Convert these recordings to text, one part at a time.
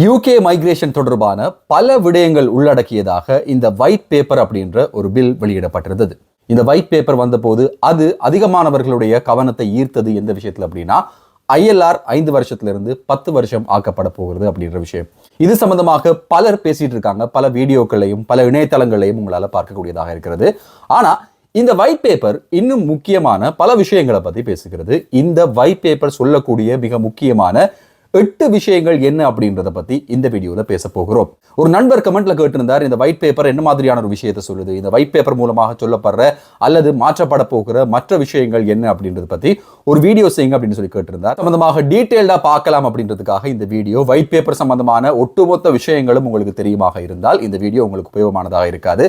UK migration தொடர்பான பல விடயங்கள் உள்ளடக்கியதாக இந்த ஒயிட் பேப்பர் அப்படின்ற ஒரு பில் வெளியிடப்பட்டிருந்தது. இந்த ஒயிட் பேப்பர் வந்தபோது அது அதிகமானவர்களுடைய கவனத்தை ஈர்த்தது எந்த விஷயத்துல அப்படின்னா, ILR 5 வருஷத்திலிருந்து 10 வருஷம் ஆக்கப்பட போகிறது அப்படின்ற விஷயம். இது சம்பந்தமாக பலர் பேசிட்டு இருக்காங்க. பல வீடியோக்களையும் பல இணையதளங்களையும் உங்களால பார்க்கக்கூடியதாக இருக்கிறது. ஆனா இந்த ஒயிட் பேப்பர் இன்னும் முக்கியமான பல விஷயங்களை பத்தி பேசுகிறது. இந்த ஒயிட் பேப்பர் சொல்லக்கூடிய மிக முக்கியமான 8 விஷயங்கள் என்ன அப்படின்றத பத்தி இந்த வீடியோல பேச போகிறோம். ஒரு நண்பர் கமெண்ட்ல கேட்டிருந்தார், இந்த ஒயிட் பேப்பர் என்ன மாதிரியான ஒரு விஷயத்தை சொல்லுது, இந்த ஒயிட் பேப்பர் மூலமாக சொல்லப்படுற அல்லது மாற்றப்பட போகிற மற்ற விஷயங்கள் என்ன அப்படின்றத பத்தி ஒரு வீடியோ செய்யுங்க அப்படின்னு சொல்லி கேட்டிருந்தார். சம்பந்தமாக டீடைல்டா பார்க்கலாம் அப்படின்றதுக்காக இந்த வீடியோ. ஒயிட் பேப்பர் சம்பந்தமான ஒட்டுமொத்த விஷயங்களும் உங்களுக்கு தெரியுமாக இருந்தால் இந்த வீடியோ உங்களுக்கு உபயோகமானதாக இருக்காது.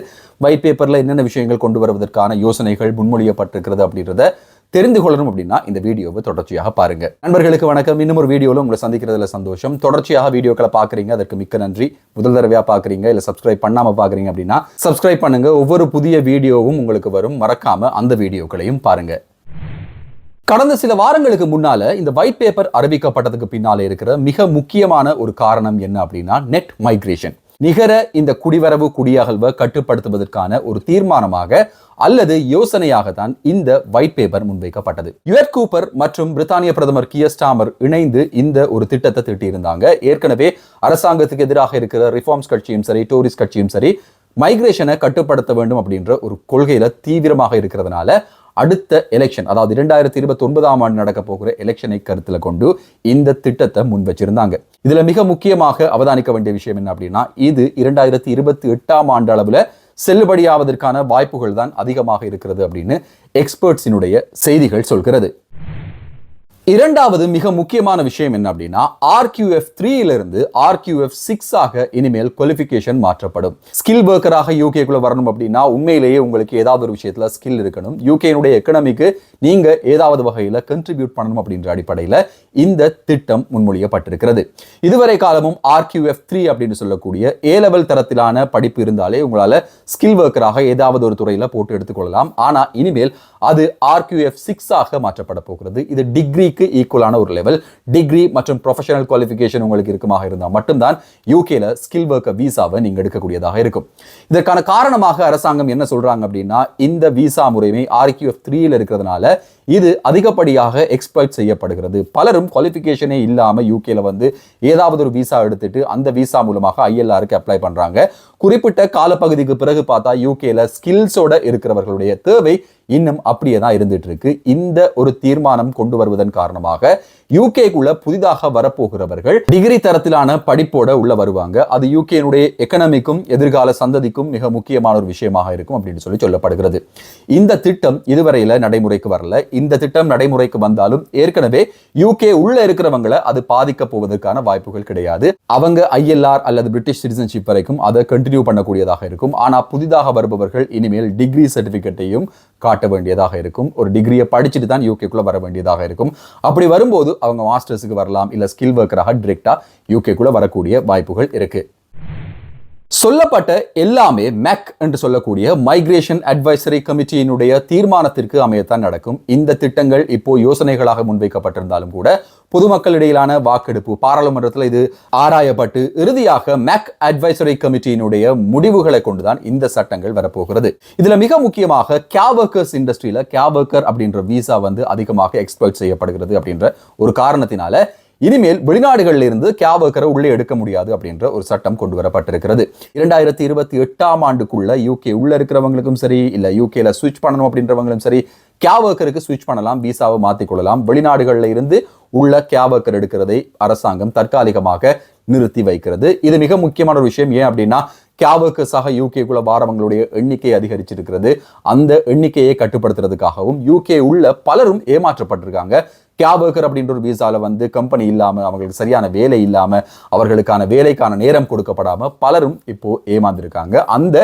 ஒயிட் பேப்பர்ல என்னென்ன விஷயங்கள் கொண்டு வருவதற்கான யோசனைகள் முன்மொழியப்பட்டிருக்கிறது அப்படின்றத தெரிந்து கொள்ளணும் அப்படின்னா இந்த வீடியோவை தொடர்ச்சியாக பாருங்க. நண்பர்களுக்கு வணக்கம். இன்னும் ஒரு வீடியோவில் உங்களை சந்திக்கிறதுல சந்தோஷம். தொடர்ச்சியாக வீடியோக்களை பார்க்குறீங்க, அதற்கு மிக்க நன்றி. முதல் தடவையா பார்க்குறீங்க இல்லை சப்ஸ்கிரைப் பண்ணாம பார்க்குறீங்க அப்படின்னா சப்ஸ்கிரைப் பண்ணுங்க. ஒவ்வொரு புதிய வீடியோவும் உங்களுக்கு வரும். மறக்காம அந்த வீடியோக்களையும் பாருங்க. கடந்த சில வாரங்களுக்கு முன்னால இந்த ஒயிட் பேப்பர் அறிவிக்கப்பட்டதுக்கு பின்னாலே இருக்கிற மிக முக்கியமான ஒரு காரணம் என்ன அப்படின்னா, நெட் மைக்ரேஷன், நிகர இந்த குடிவரவு குடியகல்வை கட்டுப்படுத்துவதற்கான ஒரு தீர்மானமாக அல்லது யோசனையாகத்தான் இந்த ஒயிட் பேப்பர் முன்வைக்கப்பட்டது. யுஎட் கூப்பர் மற்றும் பிரித்தானிய பிரதமர் கியர் ஸ்டார்மர் இணைந்து இந்த ஒரு திட்டத்தை தீட்டியிருந்தாங்க. ஏற்கனவே அரசாங்கத்துக்கு எதிராக இருக்கிற ரிஃபார்ம்ஸ் கட்சியும் சரி, டோரிஸ் கட்சியும் சரி, மைக்ரேஷனை கட்டுப்படுத்த வேண்டும் அப்படின்ற ஒரு கொள்கையில தீவிரமாக இருக்கிறதுனால அடுத்த எலெக்ஷன், அதாவது 2029 நடக்க போகிற எலெக்ஷனை கருத்துல கொண்டு இந்த திட்டத்தை முன் வச்சிருந்தாங்க. இதுல மிக முக்கியமாக அவதானிக்க வேண்டிய விஷயம் என்ன அப்படின்னா, இது 2028 அளவுல செல்லுபடியாவதற்கான வாய்ப்புகள் தான் அதிகமாக இருக்கிறது அப்படின்னு எக்ஸ்பர்ட்ஸினுடைய செய்திகள் சொல்கிறது. இரண்டாவது மிக முக்கியமான விஷயம் என்ன அப்படின்னா, RQF3 இருந்து RQF6 ஆக இனிமேல் குவாலிஃபிகேஷன் மாற்றப்படும். ஸ்கில் ஒர்க்கராக யூகேக்குள்ள வரணும் அப்படின்னா உண்மையிலேயே உங்களுக்கு ஏதாவது ஒரு விஷயத்துல ஸ்கில் இருக்கணும். யூகேனுடைய எக்கனாமிக்கு நீங்க ஏதாவது வகையில கண்ட்ரிபியூட் பண்ணணும் அப்படின்ற அடிப்படையில இந்த திட்டம் முன்மொழியப்பட்டிருக்கிறது. இதுவரை காலமும் RQF3 அப்படின்னு சொல்லக்கூடிய A-லெவல் தரத்திலான படிப்பு இருந்தாலே உங்களால ஸ்கில் ஒர்க்கராக ஏதாவது ஒரு துறையில போட்டு எடுத்துக்கொள்ளலாம். ஆனா இனிமேல் அது RQF6 ஆக மாற்றப்பட போகிறது. இது டிகிரிக்கு ஈக்குவலான ஒரு லெவல். டிகிரி மற்றும் ப்ரொஃபஷனல் குவாலிஃபிகேஷன் உங்களுக்கு இருக்குமாக இருந்தால் மட்டும்தான் யூகேல ஸ்கில் ஒர்க்கர் வீசாவை நீங்க எடுக்கக்கூடியதாக இருக்கும். இதற்கான காரணமாக அரசாங்கம் என்ன சொல்றாங்க அப்படின்னா, இந்த வீசா முறைமை RQF3 இருக்கிறதுனால இது அதிகப்படியாக எக்ஸ்ப்ளாய்ட் செய்யப்படுகிறது. பலரும் குவாலிஃபிகேஷனே இல்லாம யூகேல வந்து ஏதாவது ஒரு வீசா எடுத்துட்டு அந்த வீசா மூலமாக ILRக்கு அப்ளை பண்றாங்க. குறிப்பிட்ட காலப்பகுதிக்கு பிறகு பார்த்தா யூகேல ஸ்கில்ஸோட இருக்கிறவர்களுடைய தேவை இன்னும் அப்படியே தான் இருந்துட்டு இருக்கு. இந்த ஒரு தீர்மானம் கொண்டு வருவதன் காரணமாக யூகேக்குள்ள புதிதாக வரப்போகிறவர்கள் டிகிரி தரத்திலான படிப்போட உள்ள வருவாங்க. அது யூகேனுடைய எக்கனாமிக்கும் எதிர்கால சந்ததிக்கும் மிக முக்கியமான ஒரு விஷயமாக இருக்கும் அப்படின்னு சொல்லப்படுகிறது. இந்த திட்டம் இதுவரையில நடைமுறைக்கு வரல. இந்த திட்டம் நடைமுறைக்கு வந்தாலும் ஏற்கனவே யூகே உள்ள இருக்கிறவங்களை அது பாதிக்க போவதற்கான வாய்ப்புகள் கிடையாது. அவங்க ILR அல்லது பிரிட்டிஷ் சிட்டிசன்ஷிப் வரைக்கும் அதை கண்டினியூ பண்ணக்கூடியதாக இருக்கும். ஆனா புதிதாக வருபவர்கள் இனிமேல் டிகிரி சர்டிபிகேட்டையும் காட்ட வேண்டியதாக இருக்கும். ஒரு டிகிரியை படிச்சுட்டு தான் யூகேக்குள்ள வர வேண்டியதாக இருக்கும். அப்படி வரும்போது அவங்க மாஸ்டர்ஸுக்கு வரலாம், இல்ல ஸ்கில் ஒர்க்கராக டிரெக்டா யூகேக்குள்ள வரக்கூடிய வாய்ப்புகள் இருக்கு. சொல்லப்பட்ட எல்லாமே MEC என்று சொல்லக்கூடிய மைக்ரேஷன் அட்வைசரி கமிட்டியினுடைய தீர்மானத்திற்கு அமையத்தான் நடக்கும். இந்த திட்டங்கள் இப்போ யோசனைகளாக முன்வைக்கப்பட்டிருந்தாலும் கூட பொதுமக்களிடையிலான வாக்கெடுப்பு, பாராளுமன்றத்தில் இது ஆராயப்பட்டு இறுதியாக MEC அட்வைசரி கமிட்டியினுடைய முடிவுகளை கொண்டுதான் இந்த சட்டங்கள் வரப்போகிறது. இதுல மிக முக்கியமாக கேப் ஒர்க்கர்ஸ் இண்டஸ்ட்ரியில கேப் ஒர்க்கர் அப்படின்ற வீசா வந்து அதிகமாக எக்ஸ்ப்ளாய்ட் செய்யப்படுகிறது அப்படின்ற ஒரு காரணத்தினால இனிமேல் வெளிநாடுகளில் இருந்து கேப் ஒர்க்கரை உள்ளே எடுக்க முடியாது அப்படின்ற ஒரு சட்டம் கொண்டு வரப்பட்டிருக்கிறது. 2028 யூகே உள்ள இருக்கிறவங்களுக்கும் சரி, இல்ல யூகேல ஸ்விட்ச் பண்ணணும் அப்படின்றவங்களும் சரி, கேப் ஒர்க்கருக்கு ஸ்விட்ச் பண்ணலாம், வீசாவை மாற்றிக்கொள்ளலாம். வெளிநாடுகளில் இருந்து உள்ள கேப் ஒர்க்கர் எடுக்கிறதை அரசாங்கம் தற்காலிகமாக நிறுத்தி வைக்கிறது. இது மிக முக்கியமான ஒரு விஷயம். ஏன் அப்படின்னா, கேப் ஒர்க்கர்ஸாக யூகேக்குள்ள வாரவங்களுடைய எண்ணிக்கை அதிகரிச்சிருக்கிறது. அந்த எண்ணிக்கையை கட்டுப்படுத்துறதுக்காகவும் யூகே உள்ள பலரும் ஏமாற்றப்பட்டிருக்காங்க. கேப் ஒர்க்கர் அப்படின்ற ஒரு வீசால வந்து கம்பெனி இல்லாம, அவங்களுக்கு சரியான வேலை இல்லாம, அவர்களுக்கான வேலைக்கான நேரம் கொடுக்கப்படாம பலரும் இப்போ ஏமாந்திருக்காங்க. அந்த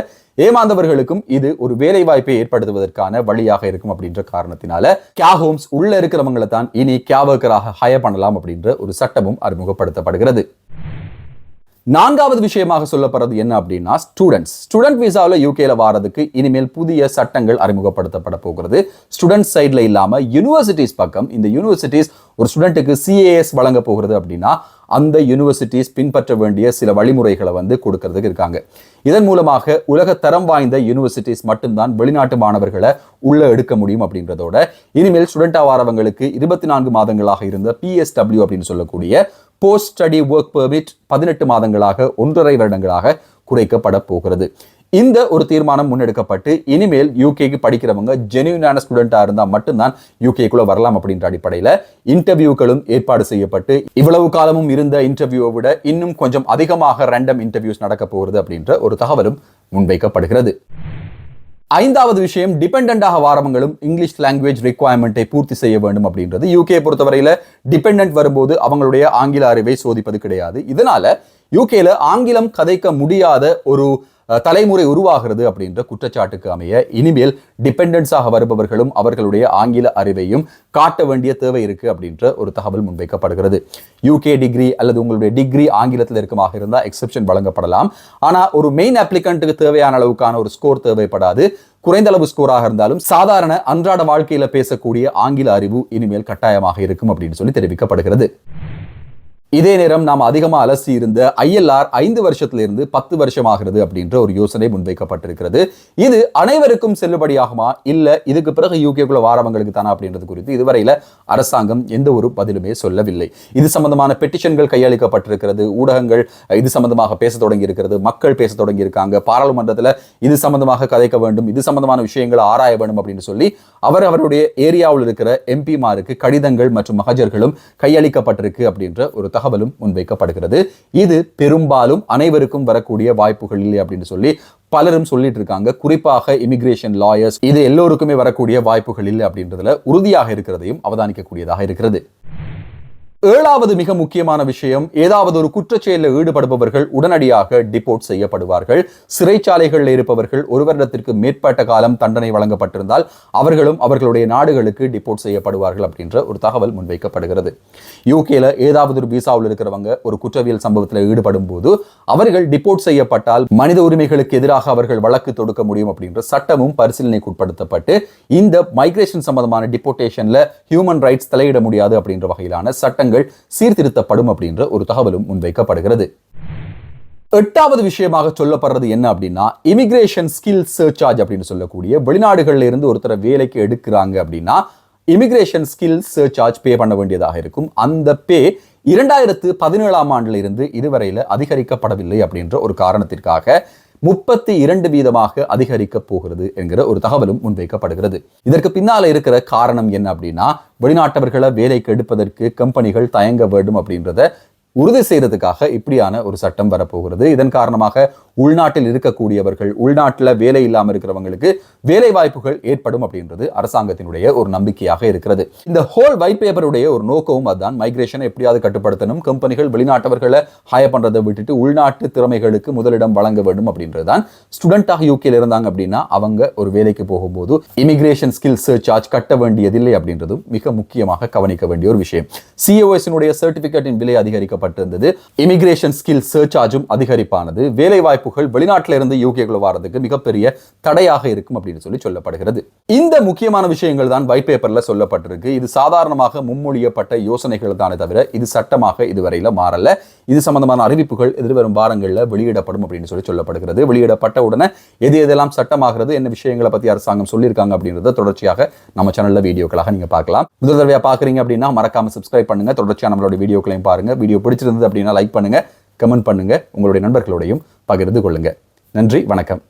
ஏமாந்தவர்களுக்கும் இது ஒரு வேலை வாய்ப்பை ஏற்படுத்துவதற்கான வழியாக இருக்கும் அப்படின்ற காரணத்தினால கேப் ஹோம்ஸ் உள்ள இருக்கிறவங்களை தான் இனி கேப் ஒர்க்கராக ஹயர் பண்ணலாம் அப்படின்ற ஒரு சட்டமும் அறிமுகப்படுத்தப்படுகிறது. நான்காவது விஷயமாக சொல்லப்படுறது என்ன அப்படின்னா ஸ்டூடெண்ட் விசாவில் யூகேல வாரதுக்கு இனிமேல் புதிய சட்டங்கள் அறிமுகப்படுத்தப்பட போகிறது. ஸ்டூடெண்ட் சைட்ல இல்லாம யூனிவர்சிட்டிஸ் பக்கம் இந்த யூனிவர்சிட்டிஸ் ஒரு ஸ்டூடெண்ட்டுக்கு CAS வழங்க போகிறது அப்படின்னா அந்த யூனிவர்சிட்டிஸ் பின்பற்ற வேண்டிய சில வழிமுறைகளை கொடுக்கறதுக்கு இருக்காங்க. இதன் மூலமாக உலக தரம் வாய்ந்த யூனிவர்சிட்டிஸ் மட்டும்தான் வெளிநாட்டு மாணவர்களை உள்ள எடுக்க முடியும் அப்படின்றதோட இனிமேல் ஸ்டூடெண்டா வாரவங்களுக்கு 24 மாதங்களாக இருந்த PSW அப்படின்னு சொல்லக்கூடிய போஸ்ட் ஸ்டடி ஒர்க் பெர்மிட் 18 மாதங்களாக 1.5 வருடங்களாக குறைக்கப்பட போகிறது. இந்த ஒரு தீர்மானம் முன்னெடுக்கப்பட்டு இனிமேல் யூகேக்கு படிக்கிறவங்க ஜெனுவினான ஸ்டூடெண்டா இருந்தா மட்டும்தான் யூகேக்குள்ள வரலாம் அப்படின்ற அடிப்படையில் இன்டர்வியூக்களும் ஏற்பாடு செய்யப்பட்டு இவ்வளவு காலமும் இருந்த இன்டர்வியூவை விட இன்னும் கொஞ்சம் அதிகமாக ரேண்டம் இன்டர்வியூஸ் நடக்க போகிறது அப்படின்ற ஒரு தகவலும் முன்வைக்கப்படுகிறது. ஐந்தாவது விஷயம், டிபெண்டண்டாக வாரவங்களும் இங்கிலீஷ் லாங்குவேஜ் ரிக்வயர்மெண்ட்டை பூர்த்தி செய்ய வேண்டும் அப்படின்றது. யூகே பொறுத்தவரையில டிபெண்டன்ட் வரும்போது அவங்களுடைய ஆங்கில அறிவை சோதிப்பது கிடையாது. இதனால யூகேல ஆங்கிலம் கதைக்க முடியாத ஒரு தலைமுறை உருவாகிறது அப்படின்ற குற்றச்சாட்டுக்கு அமைய இனிமேல் டிபெண்டன்ஸாக வருபவர்களும் அவர்களுடைய ஆங்கில அறிவையும் காட்ட வேண்டிய தேவை இருக்கு அப்படின்ற ஒரு தகவல் முன்வைக்கப்படுகிறது. யூகே டிகிரி அல்லது உங்களுடைய டிகிரி ஆங்கிலத்தில் இருக்குமாக இருந்தால் எக்ஸெப்ஷன் வழங்கப்படலாம். ஆனா ஒரு மெயின் அப்ளிகண்ட்டுக்கு தேவையான அளவுக்கான ஒரு ஸ்கோர் தேவைப்படாது. குறைந்த அளவு ஸ்கோராக இருந்தாலும் சாதாரண அன்றாட வாழ்க்கையில பேசக்கூடிய ஆங்கில அறிவு இனிமேல் கட்டாயமாக இருக்கும் அப்படின்னு சொல்லி தெரிவிக்கப்படுகிறது. இதே நேரம் நாம் அதிகமாக அலசி இருந்த ILR 5 வருஷத்திலிருந்து 10 வருஷமாகிறது அப்படின்ற ஒரு யோசனை முன்வைக்கப்பட்டிருக்கிறது. இது அனைவருக்கும் செல்லுபடியாகுமா இல்ல இதுக்கு பிறகு யூகேக்குள்ள வாரவங்களுக்கு தானா அப்படின்றது குறித்து இதுவரையில அரசாங்கம் எந்த ஒரு பதிலுமே சொல்லவில்லை. இது சம்பந்தமான பெட்டிஷன்கள் கையளிக்கப்பட்டிருக்கிறது. ஊடகங்கள் இது சம்பந்தமாக பேச தொடங்கி இருக்கிறது. மக்கள் பேச தொடங்கி இருக்காங்க. பாராளுமன்றத்தில் இது சம்பந்தமாக கதைக்க வேண்டும், இது சம்பந்தமான விஷயங்களை ஆராய வேண்டும் அப்படின்னு சொல்லி அவருடைய ஏரியாவில் இருக்கிற MP-மாருக்கு கடிதங்கள் மற்றும் மகஜர்களும் கையளிக்கப்பட்டிருக்கு அப்படின்ற ஒரு தகவலும் முன்வைக்கப்படுகிறது. இது பெரும்பாலும் அனைவருக்கும் வரக்கூடிய வாய்ப்புகள் இல்லை அப்படின்னு சொல்லி பலரும் சொல்லிட்டு இருக்காங்க. குறிப்பாக இமிகிரேஷன் லாயர்ஸ் இது எல்லோருக்குமே வரக்கூடிய வாய்ப்புகள் இல்லை அப்படின்றதுல உறுதியாக இருக்கிறதையும் அவதானிக்கக்கூடியதாக இருக்கிறது. ஏழாவது மிக முக்கியமான விஷயம், ஏதாவது ஒரு குற்றச்செயலில் ஈடுபடுபவர்கள் உடனடியாக டிபோர்ட் செய்யப்படுவார்கள். சிறைச்சாலைகளில் இருப்பவர்கள் 1 வருடத்திற்கு மேற்பட்ட காலம் தண்டனை வழங்கப்பட்டிருந்தால் அவர்களும் அவர்களுடைய நாடுகளுக்கு டிபோர்ட் செய்யப்படுவார்கள் அப்படின்ற ஒரு தகவல் முன்வைக்கப்படுகிறது. யூகேல ஏதாவது ஒரு விசாவில் இருக்கிறவங்க ஒரு குற்றவியல் சம்பவத்தில் ஈடுபடும் போது அவர்கள் டிபோர்ட் செய்யப்பட்டால் மனித உரிமைகளுக்கு எதிராக அவர்கள் வழக்கு தொடுக்க முடியும் அப்படின்ற சட்டமும் பரிசீலனைக்கு உட்படுத்தப்பட்டு இந்த மைக்ரேஷன் சம்பந்தமான டிபோர்டேஷன்ல ஹியூமன் ரைட்ஸ் தலையிட முடியாது அப்படின்ற வகையிலான சட்டங்கள் சீர்திருத்தப்படும் அப்படின்ற ஒரு தகவலும் முன்வைக்கப்படுகிறது. எட்டாவது விஷயமாக சொல்லப்படுறது என்ன அப்படின்னா இமிகிரேஷன் ஸ்கில் சர்சார்ஜ் அப்படின்னு சொல்லக்கூடிய வெளிநாடுகள்ல இருந்து ஒருத்தரை வேலைக்கு எடுக்கிறாங்க அப்படின்னா இமிகிரேஷன் ஸ்கில் சர்சார்ஜ் பே பண்ண வேண்டியதாக இருக்கும். அந்த பே 2017ஆம் ஆண்டுல இருந்து இதுவரையில அதிகரிக்கப்படவில்லை அப்படின்ற ஒரு காரணத்திற்காக 32% அதிகரிக்க போகிறது என்கிற ஒரு தகவலும் முன்வைக்கப்படுகிறது. இதற்கு பின்னால இருக்கிற காரணம் என்ன அப்படின்னா வெளிநாட்டவர்களை வேலைக்கு எடுப்பதற்கு கம்பெனிகள் தயங்க வேண்டும் அப்படின்றத உறுதி செய்யறதுக்காக இப்படியான ஒரு சட்டம் வரப்போகிறது. இதன் காரணமாக உள்நாட்டில் இருக்கக்கூடியவர்கள் உள்நாட்டில் வேலை இல்லாமல் இருக்கிறவங்களுக்கு வேலை வாய்ப்புகள் ஏற்படும் அப்படின்றது அரசாங்கத்தினுடைய ஒரு நம்பிக்கையாக இருக்கிறது. இந்த ஹோல் ஒயிட் பேப்பருடைய ஒரு நோக்கமும் அதுதான். மைக்ரேஷனை எப்படியாவது கட்டுப்படுத்தணும், கம்பெனிகள் வெளிநாட்டவர்களை ஹயர் பண்றதை விட்டுட்டு உள்நாட்டு திறமைகளுக்கு முதலிடம் வழங்க வேண்டும் அப்படின்றதுதான். ஸ்டூடெண்டாக யூகேல இருந்தாங்க அப்படின்னா அவங்க ஒரு வேலைக்கு போகும்போது இமிகிரேஷன் ஸ்கில் சர்சார்ஜ் கட்ட வேண்டியதில்லை அப்படின்றதும் மிக முக்கியமாக கவனிக்க வேண்டிய ஒரு விஷயம். COS சர்டிபிகேட்டின் விலை அதிகரிக்கப்பட்டிருந்தது. இமிகிரேஷன் ஸ்கில் சர்சார்ஜும் அதிகரிப்பானது வேலை வாய்ப்புகள் வெளிநாட்டில இருந்து யூகேக்குள்ள வரதுக்கு மிகப்பெரிய தடையாக இருக்கும் அப்படின்னு சொல்லி சொல்லப்படுகிறது. இந்த முக்கியமான விஷயங்கள் தான் ஒயிட் பேப்பர்ல சொல்லப்பட்டிருக்கு. இது சாதாரணமாக முன்மொழியப்பட்ட யோசனைகள் தானே தவிர இது சட்டமாக இதுவரையில மாறல. இது சம்பந்தமான அறிவிப்புகள் எதிர்வரும் வாரங்களில் வெளியிடப்படும் அப்படின்னு சொல்லி சொல்லப்படுகிறது. வெளியிடப்பட்ட உடனே எது எதெல்லாம் சட்டமாகிறது, என்ன விஷயங்களை பத்தி அரசாங்கம் சொல்லியிருக்காங்க அப்படின்றத தொடர்ச்சியாக நம்ம சேனல்ல வீடியோக்களாக நீங்க பார்க்கலாம். முதல் தடவையா பாக்குறீங்க அப்படின்னா மறக்காம சப்ஸ்கிரைப் பண்ணுங்க. தொடர்ச்சியா நம்மளோட வீடியோக்களையும் பாருங்க. வீடியோ பிடிச்சிருந்தது அப்படின்னா லைக் பண்ணுங்க, கமெண்ட் பண்ணுங்க, உங்களுடைய நண்பர்களோடையும் பகிர்ந்து கொள்ளுங்க. நன்றி, வணக்கம்.